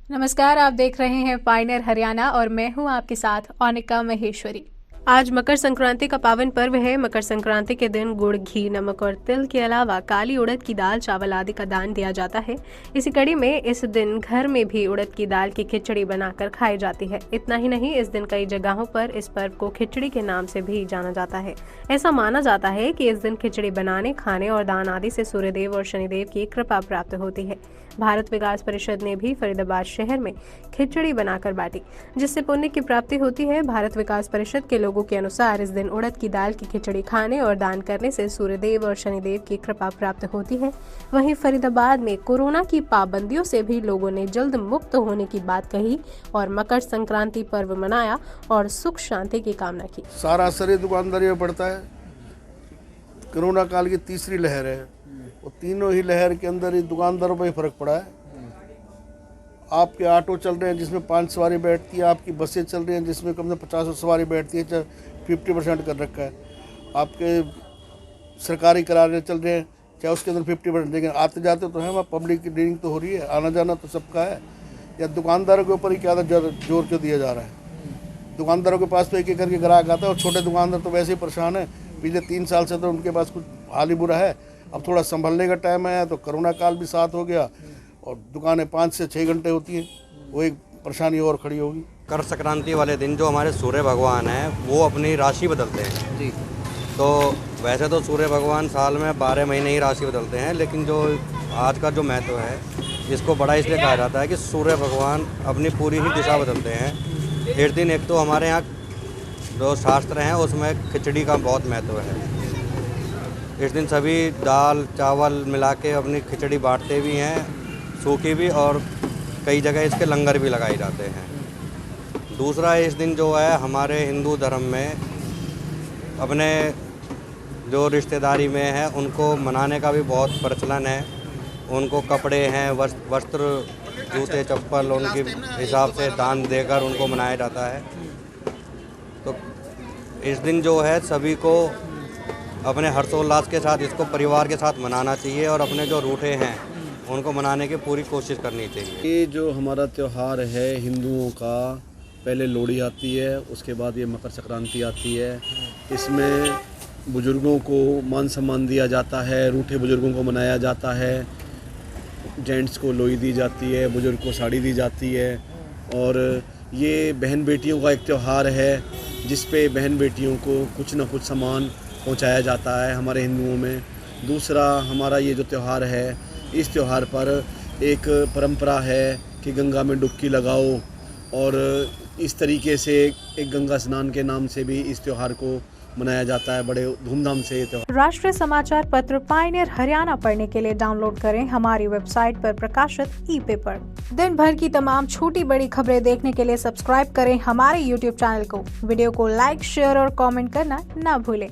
नमस्कार, आप देख रहे हैं पायनियर हरियाणा और मैं हूं आपके साथ औनिका महेश्वरी। आज मकर संक्रांति का पावन पर्व है। मकर संक्रांति के दिन गुड़, घी, नमक और तिल के अलावा काली उड़द की दाल, चावल आदि का दान दिया जाता है। इसी कड़ी में इस दिन घर में भी उड़द की दाल की खिचड़ी बनाकर खाई जाती है। इतना ही नहीं, इस दिन कई जगहों पर इस पर्व को खिचड़ी के नाम से भी जाना जाता है। ऐसा माना जाता है कि इस दिन खिचड़ी बनाने, खाने और दान आदि से सूर्यदेव और शनिदेव की कृपा प्राप्त होती है। भारत विकास परिषद ने भी फरीदाबाद शहर में खिचड़ी बनाकर बांटी, जिससे पुण्य की प्राप्ति होती है। भारत विकास परिषद के लोगों के अनुसार इस दिन उड़द की दाल की खिचड़ी खाने और दान करने से सूर्यदेव और शनिदेव की कृपा प्राप्त होती है। वहीं फरीदाबाद में कोरोना की पाबंदियों से भी लोगों ने जल्द मुक्त होने की बात कही और मकर संक्रांति पर्व मनाया और सुख शांति की कामना की। सारा असर ये दुकानदारी में पड़ता है। कोरोना काल की तीसरी लहर है और तीनों ही लहर के अंदर ही दुकानदारों पर ही फर्क पड़ा है। आपके ऑटो चल रहे हैं जिसमें 5 सवारी बैठती है, आपकी बसें चल रही हैं जिसमें कम से 50 सवारी बैठती है, चाहे 50% कर रखा है। आपके सरकारी करारे चल रहे हैं चाहे उसके अंदर 50%, लेकिन आते जाते तो हैं, वहाँ पब्लिक की डीलिंग तो हो रही है, आना जाना तो सबका है। या दुकानदारों के ऊपर ही क्या जोर क्यों दिया जा रहा है। दुकानदारों के पास तो एक एक करके ग्राहक आता है और छोटे दुकानदार तो वैसे ही परेशान है। पिछले 3 साल से तो उनके पास कुछ हाल ही बुरा है। अब थोड़ा संभलने का टाइम है तो कोरोना काल भी साथ हो गया और दुकानें 5 से 6 घंटे होती हैं, वो एक परेशानी और खड़ी होगी। कर संक्रांति वाले दिन जो हमारे सूर्य भगवान हैं वो अपनी राशि बदलते हैं जी। तो वैसे तो सूर्य भगवान साल में 12 महीने ही राशि बदलते हैं, लेकिन जो आज का जो महत्व है इसको बड़ा इसलिए कहा जाता है कि सूर्य भगवान अपनी पूरी ही दिशा बदलते हैं। इस दिन एक तो हमारे यहाँ जो शास्त्र हैं उसमें खिचड़ी का बहुत महत्व है। इस दिन सभी दाल चावल मिला के अपनी खिचड़ी बांटते भी हैं, सूखी भी, और कई जगह इसके लंगर भी लगाए जाते हैं। दूसरा, इस दिन जो है हमारे हिंदू धर्म में अपने जो रिश्तेदारी में है उनको मनाने का भी बहुत प्रचलन है। उनको कपड़े हैं, वस्त्र, जूते, चप्पल उनके हिसाब से दान देकर उनको मनाया जाता है। तो इस दिन जो है सभी को अपने हर्षोल्लास के साथ इसको परिवार के साथ मनाना चाहिए और अपने जो रूठे हैं उनको मनाने की पूरी कोशिश करनी चाहिए। ये जो हमारा त्यौहार है हिंदुओं का, पहले लोहड़ी आती है, उसके बाद ये मकर संक्रांति आती है। इसमें बुज़ुर्गों को मान सम्मान दिया जाता है, रूठे बुज़ुर्गों को मनाया जाता है, जेंट्स को लोई दी जाती है, बुज़ुर्ग को साड़ी दी जाती है। और ये बहन बेटियों का एक त्यौहार है जिस पे बहन बेटियों को कुछ ना कुछ सामान पहुंचाया जाता है हमारे हिंदुओं में। दूसरा, हमारा ये जो त्यौहार है, इस त्यौहार पर एक परंपरा है कि गंगा में डुबकी लगाओ, और इस तरीके से एक गंगा स्नान के नाम से भी इस त्यौहार को मनाया जाता है बड़े धूमधाम से। ये त्यौहार राष्ट्रीय समाचार पत्र पायनियर हरियाणा पढ़ने के लिए डाउनलोड करें हमारी वेबसाइट पर प्रकाशित ई-पेपर। दिन भर की तमाम छोटी बड़ी खबरें देखने के लिए सब्सक्राइब करें हमारे YouTube चैनल को। वीडियो को लाइक, शेयर और कमेंट करना ना भूलें।